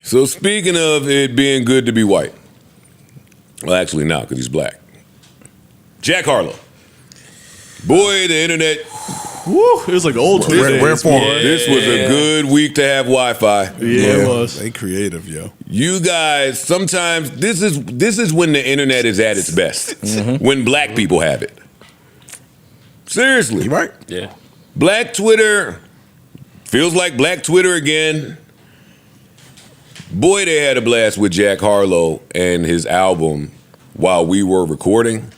So speaking of it being good to be white, well, actually not, because he's black. Jack Harlow. Boy, the internet. Woo, it was like old Twitter. This was a good week to have Wi-Fi. Yeah, it was. They creative, yo. You guys, sometimes this is when the internet is at its best. When black people have it. Seriously. You right? Yeah. Black Twitter feels like black Twitter again. Boy, they had a blast with Jack Harlow and his album while we were recording.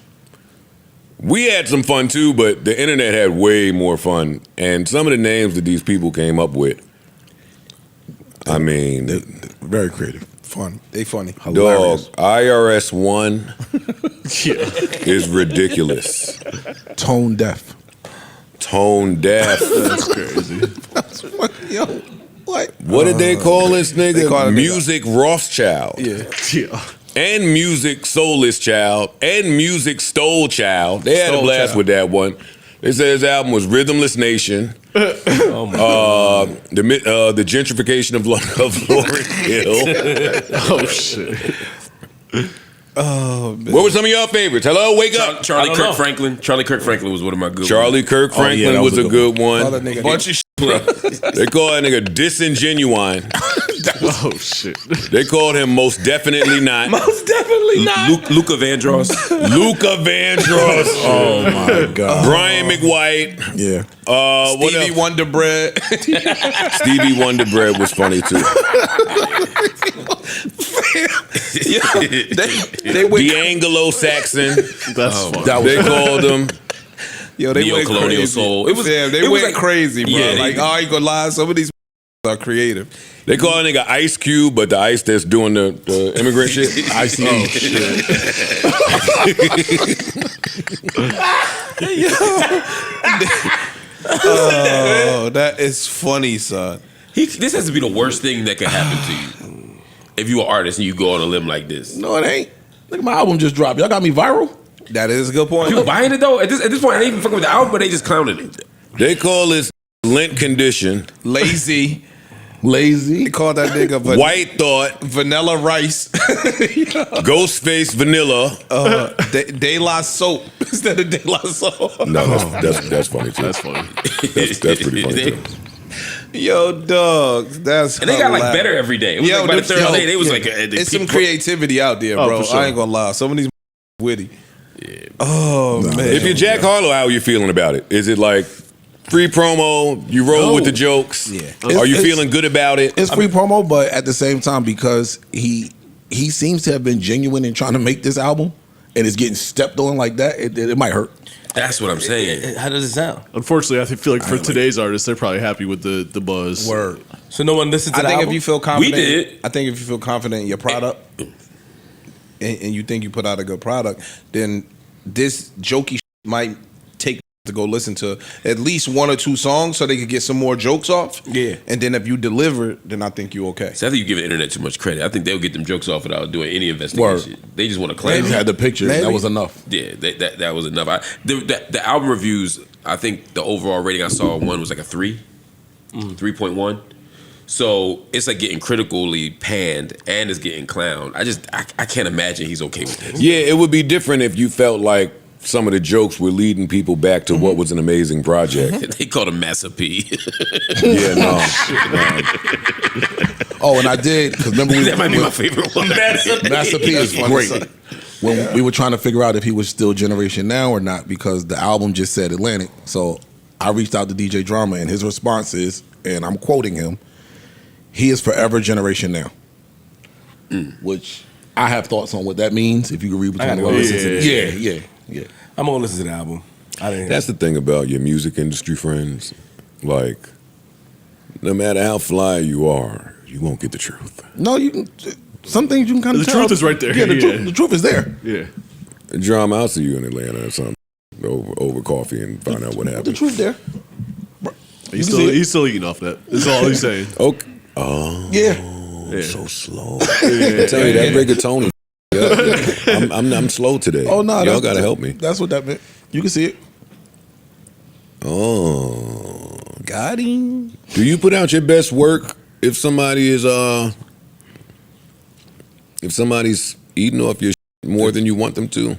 We had some fun too, but the internet had way more fun. And some of the names that these people came up with, I mean, They're very creative. Fun. They funny. dog, Hilarious. IRS 1 is ridiculous. Tone deaf. Tone deaf. That's crazy. Yo, what? What did they call this nigga? call it Music Rothschild. Yeah. Yeah. And Music Soulless Child. And Music Stole Child. They had a Stole blast Child. with that one. They said his album was Rhythmless Nation. Oh my God. The gentrification of Lauryn Hill. Oh shit. Oh, man. What were some of y'all favorites? Hello, wake up. Charlie Kirk Franklin. Charlie Kirk Franklin was one of my good Charlie Kirk Franklin that was a good All one. that nigga Bunch of They call that nigga Disingenuine. Oh shit. They called him Most Definitely Not. Most definitely not. Luca Vandross. Luca Vandross. Oh my god. Brian McWhite. Yeah. What Stevie else? Wonder Bread. Stevie Wonder Bread was funny too. They went. The Anglo-Saxon. That's funny. That was They called him. Yo, they went Neo-colonial crazy. soul. It was- They it was went like- crazy, bro. Yeah, like, I ain't gonna lie. Some of these are creative. They call a nigga Ice Cube, but the ice that's doing the immigrant shit. Ice Cube. Oh shit. Oh, that is funny, son. This has to be the worst thing that could happen to you. If you an artist and you go on a limb like this. No, it ain't. Look, my album just dropped. Y'all got me viral. That is a good point. People buying it though? At this point, I ain't even fucking with the album, but they just clowning it. They call this lint condition. Lazy. Lazy. They call that nigga White Thought. Vanilla Rice. Ghostface Vanilla. De La Soap instead of De La Soap. No, that's funny too. That's funny. That's pretty funny too. Yo, dogs, that's And they got like hilarious. better every day. It was Yo, like by the them- third yo, day, they was yeah. like, It's some creativity out there, Oh, bro. for sure. I ain't gonna lie. Some of these witty. Oh man. If you're Jack Harlow, how are you feeling about it? Is it like free promo? You roll with the jokes? Yeah. Are you It's- feeling good about it? It's free promo, but at the same time, because he seems to have been genuine in trying to make this album, and it's getting stepped on like that, it might hurt. That's what I'm saying. How does it sound? Unfortunately, I feel like for today's artists, they're probably happy with the buzz. Word. So no one listened to I the think album? if you feel confident, We did. I think if you feel confident in your product, and you think you put out a good product, then this jokey might take to go listen to at least one or two songs so they could get some more jokes off. Yeah. And then if you deliver, then I think you okay. So I think you give the internet too much credit. I think they'll get them jokes off without doing any investigation. They just want to claim They it. had the pictures. Maybe. That was enough. Yeah, that was enough. The album reviews, I think the overall rating I saw one was like a 3.1. So it's like getting critically panned and it's getting clowned. I can't imagine he's okay with this. Yeah, it would be different if you felt like some of the jokes were leading people back to what was an amazing project. They called him Massa P. Yeah, no. Oh, and I did, because remember That might be my favorite one. Master P is funny, great. son. When we were trying to figure out if he was still Generation Now or not, because the album just said Atlantic. So I reached out to DJ Drama, and his response is, and I'm quoting him, he is forever Generation Now. Which I have thoughts on what that means, if you can read between gotta the go lines. listen to Yeah. I'm gonna listen to the album. I didn't hear That's the thing about your music industry friends. Like, no matter how fly you are, you won't get the truth. No, you can. Some things you can kind of The tell. truth is right there. Yeah, the, Yeah. the truth is there. Yeah. Drama, I'll see you in Atlanta or something over coffee and find out what The happened. truth there. He's You see it? still eating off that. That's all he's saying. Okay. Oh, Yeah. so slow. I tell you that rigatoni. Yeah. I'm slow today. Oh no, y'all gotta help me. That's what that meant. You can see it. Oh, Got him. do you put out your best work if somebody is if somebody's eating off your more than you want them to.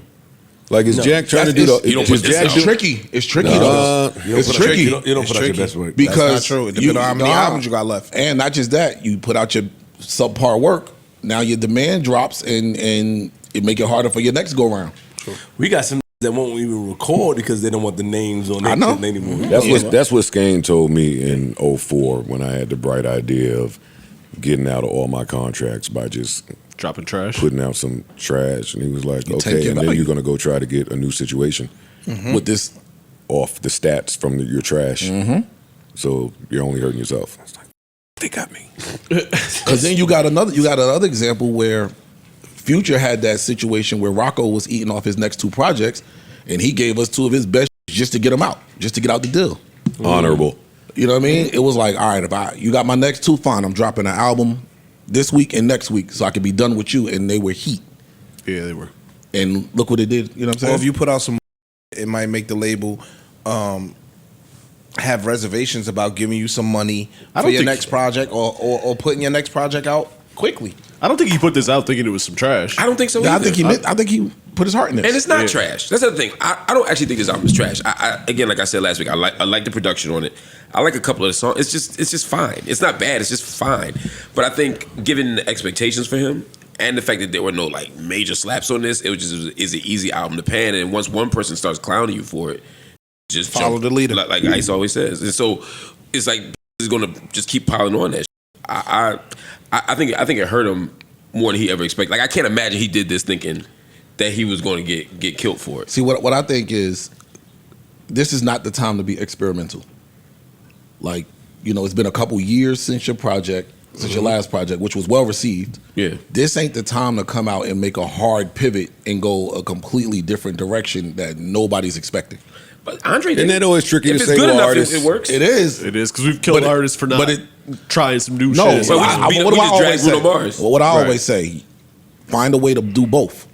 Like, is Jack trying to do It's- the? you don't is put this Jack out. It's tricky. It's tricky. No. though. It's tricky. You don't put It's out your tricky. best work. Because Because that's not true. It depends on how many nah. albums you got left. And not just that, you put out your subpar work. Now your demand drops, and it make it harder for your next go round. We got some that won't even record because they don't want the names on I know. it anymore. That's what Skane told me in '04 when I had the bright idea of getting out of all my contracts by just Dropping trash. putting out some trash, and he was like, You take "Okay," your and then value. you're gonna go try to get a new situation With this, off the stats from your trash. So you're only hurting yourself. I was like, they got me. because then you got another example where Future had that situation where Rocco was eating off his next two projects, and he gave us two of his best just to get him out, just to get out the deal. Honorable. You know what I mean? It was like, all right, if you got my next two, fine. I'm dropping an album this week and next week, so I could be done with you. And they were heat, Yeah, they were. and look what it did. You know what I'm Or saying? if you put out some, it might make the label have reservations about giving you some money I for don't your think- next project or putting your next project out quickly. I don't think he put this out thinking it was some trash. I don't think so. Yeah, either. I think he put his heart in this. And it's not Yeah. trash. That's the other thing. I don't actually think this album is trash. Again, like I said last week, I like the production on it. I like a couple of the songs. It's just fine. It's not bad. It's just fine. But I think given the expectations for him and the fact that there were no like major slaps on this, is an easy album to pan. And once one person starts clowning you for it, just Follow jump, the leader. like Ice always says. And so it's like he's gonna just keep piling on that. I think it hurt him more than he ever expected. Like I can't imagine he did this thinking that he was going to get killed for it. See, what I think is, this is not the time to be experimental. Like, it's been a couple years since your project, since your last project, which was well received. Yeah. This ain't the time to come out and make a hard pivot and go a completely different direction that nobody's expecting. But Andre, Isn't that always tricky if to it's say good with enough, artists? it works. It is. It is because we've killed But artists for not trying some new No, shit. But we I- just I- beat- what we do I just dragged always Bruno say? Mars. Well, what I Right. always say, find a way to do both.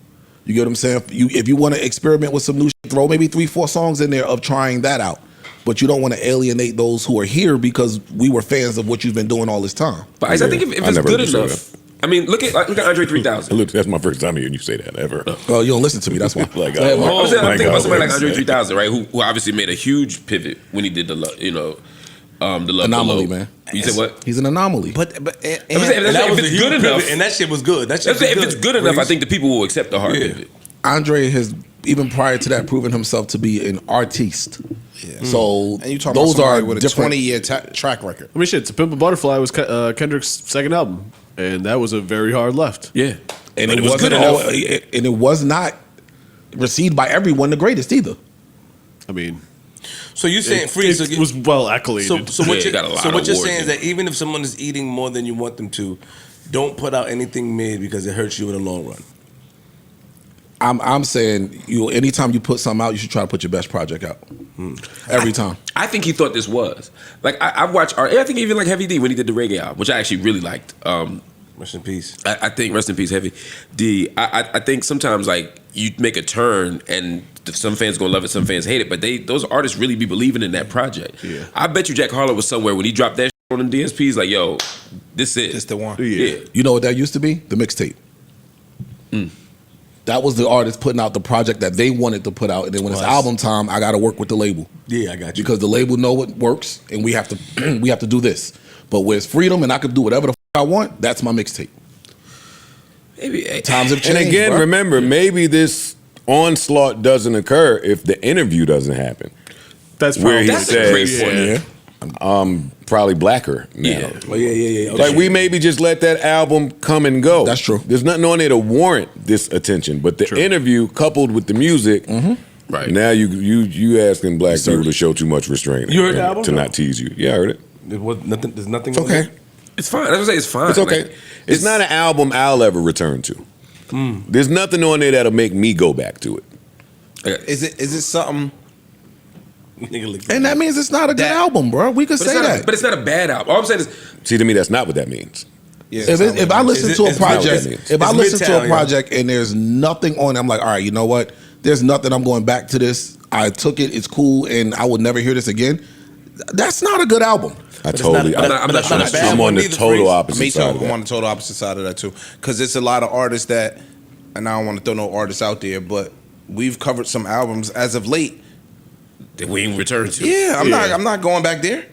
You get what I'm saying? If you want to experiment with some new shit, throw maybe 3-4 songs in there of trying that out. But you don't want to alienate those who are here because we were fans of what you've been doing all this time. But I think if I it's never good heard you say enough, I mean, look at Andre 3000. Look, that's my first time hearing you say that ever. Well, you don't listen to me. That's why. Like, Go ahead, oh, Mark. I'm saying, my I'm thinking about God, somebody like what Andre is that? 3000, right? Who obviously made a huge pivot when he did the Love Anomaly, Below. man. You said what? He's an anomaly. But I'm saying, And that if was a it's huge good pivot, enough, and that shit was good. That shit if was it's good enough, I think the people will accept the hard pivot. Andre has, even prior to that, proven himself to be an artiste. So and you talking those about somebody are with a different. 20-year track record. I mean, shit, To Pimp a Butterfly was Kendrick's second album, and that was a very hard left. Yeah. And But it was wasn't good enough. and it was not received by everyone the greatest either. I mean, So you saying it, freeze? it was well accoladed. So Yeah, what it you got a lot so of what you're awards saying is in that even if someone is eating more than you want them to, don't put out anything mid because it hurts you in the long run. I'm saying anytime you put something out, you should try to put your best project out. Every time. I think he thought this was. Like, I've watched I think even like Heavy D when he did the reggae album, which I actually really liked. Rest in peace. I think rest in peace, Heavy D. I think sometimes like you make a turn and some fans gonna love it, some fans hate it, but those artists really be believing in that project. Yeah. I bet you Jack Harlow was somewhere when he dropped that shit on them DSPs, like, yo, this is This the one. Yeah. You know what that used to be? The mixtape. That was the artist putting out the project that they wanted to put out, and then when it's album time, I got to work with the label. Yeah, I got you. Because the label know what works, and we have to we have to do this. But where it's freedom and I can do whatever the I want, that's my mixtape. Maybe Times have changed. And again, bro. remember, maybe this onslaught doesn't occur if the interview doesn't happen. That's Where probably he That's a great says, point. probably blacker now. Yeah. Oh, yeah. Like we maybe just let that album come and go. That's true. There's nothing on there to warrant this attention, but the interview coupled with the music, Right. now you asking black people to show too much restraint. You heard the and album, to though? not tease you. Yeah, I heard it. There was nothing. There's nothing. It's okay. It's fine. That's what I say. It's fine. It's okay. Like, it's not an album I'll ever return to. There's nothing on there that'll make me go back to it. Is it something? And that means it's not a good album, bro. We could But say it's not that. but it's not a bad album. All I'm saying is, See, to me, that's not what that means. Yeah, If I listen to a it's project, Midtown. if I It's listen to Midtown, a yeah. project and there's nothing on it, I'm like, all right, you know what? There's nothing. I'm going back to this. I took it. It's cool, and I would never hear this again. That's not a good album. I it's totally. not- I'm not sure that's true. I'm on the Neither, total Freeze. opposite Me too. side of I'm that. on the total opposite side of that too, because it's a lot of artists that, and I don't want to throw no artists out there, but we've covered some albums as of late. That we ain't returned to. Yeah, I'm not going back there.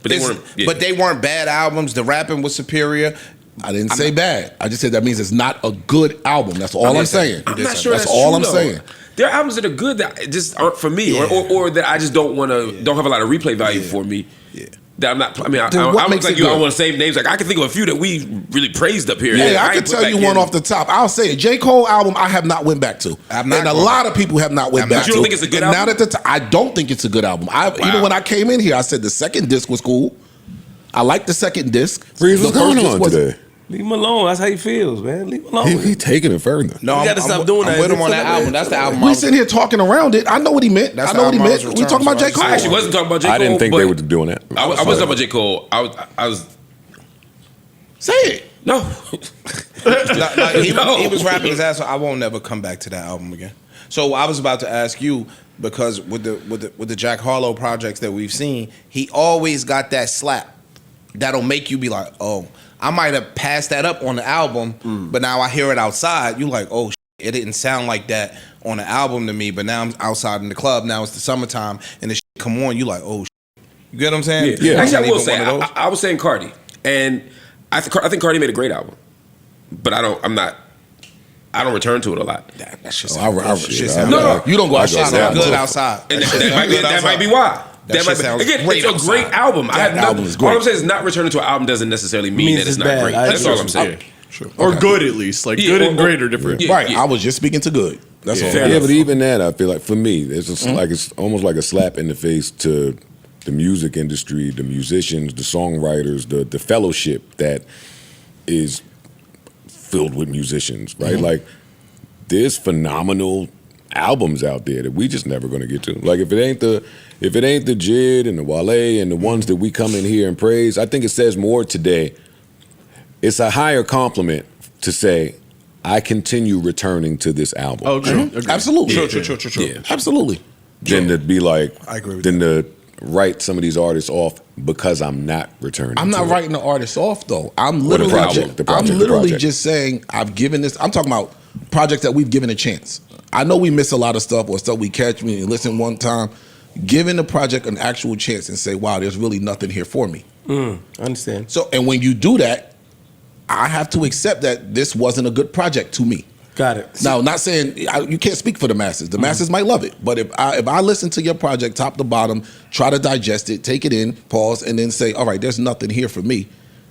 But they It's- weren't. Yeah. But they weren't bad albums. The rapping was superior. I didn't say bad. I just said that means it's not a good album. That's all I'm saying. I'm not sure That's that's all true, I'm though. saying. There are albums that are good that just aren't for me, or that I just don't want to, don't have a lot of replay value for me. Yeah. That I'm not. I mean, Then I what was makes like it you. I good? don't want to say names. Like I can think of a few that we really praised up here. Hey, that I ain't can put tell back you in. one off the top. I'll say it. J. Cole album I have not went back to. I'm not and a going lot of people have not went back I'm not- to. You don't think it's a good and album? Now that I don't think it's a good album. Even when I came in here, I said the second disc was cool. I like the second disc. Freeze, The what's first going disc on wasn't. today? Leave him alone. That's how he feels, man. Leave him alone. He taking it further. No, You gotta stop doing I'm that. with him on It's that a- album. That's the album. I We was- sitting here talking around it. I know what he meant. That's I know what he the album I meant. was We talking about J. returning, so Cole. I actually wasn't talking about J. Cole. I didn't think but they were doing that. I wasn't talking about J. Cole. I was Say it. no. He was rapping his ass off. I won't never come back to that album again. So I was about to ask you, because with the Jack Harlow projects that we've seen, he always got that slap that'll make you be like, oh, I might have passed that up on the album, but now I hear it outside. You like, oh, it didn't sound like that on the album to me, but now I'm outside in the club. Now it's the summertime, and the come on. You like, oh, you get what I'm saying? Yeah. Actually, I will Even say, one of those? I was saying Cardi, and I think Cardi made a great album, but I don't return to it a lot. That's just No. You don't go I outside. go good down. outside. And That shit that sound might be good that outside. might be why. That That might shit be, sounds again, great it's a great outside. album. I have That album is great. All I'm saying is not returning to an album doesn't necessarily mean Means that it's it's not bad. great. I That's agree. all I'm saying. Or good at least. Like Yeah, good and or- great are different. Yeah. Right. I was just speaking to good. That's all. Fair Yeah, enough. but even that, I feel like for me, it's just like it's almost like a slap in the face to the music industry, the musicians, the songwriters, the fellowship that is filled with musicians, right? Like there's phenomenal albums out there that we just never gonna get to. Like if it ain't the Jid and the Wale and the ones that we come in here and praise, I think it says more today. It's a higher compliment to say, I continue returning to this album. Oh, agreed. Absolutely. True. Yeah. Absolutely. Than to be like, I agree with than to write some of these artists off because I'm not returning. I'm not to it. writing the artist off though. I'm the literally, project, the project, I'm the literally project. just saying I've given this. I'm talking about projects that we've given a chance. I know we miss a lot of stuff or stuff we catch me and listen one time. Giving the project an actual chance and say, wow, there's really nothing here for me. I understand. So, and when you do that, I have to accept that this wasn't a good project to me. Got it. Now, not saying you can't speak for the masses. The masses might love it, but if I listen to your project top to bottom, try to digest it, take it in, pause, and then say, all right, there's nothing here for me,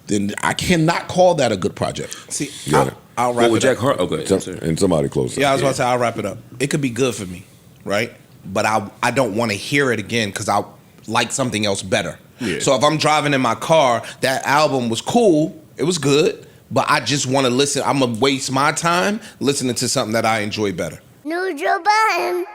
then I cannot call that a good project. See, Got it. I'll What wrap with it Jack up. Harlow? Okay, And somebody close. Yeah, I was about to say I'll wrap it up. It could be good for me, right? But I don't want to hear it again because I like something else better. Yeah. So if I'm driving in my car, that album was cool, it was good, but I just want to listen. I'm gonna waste my time listening to something that I enjoy better. New Joe Budden.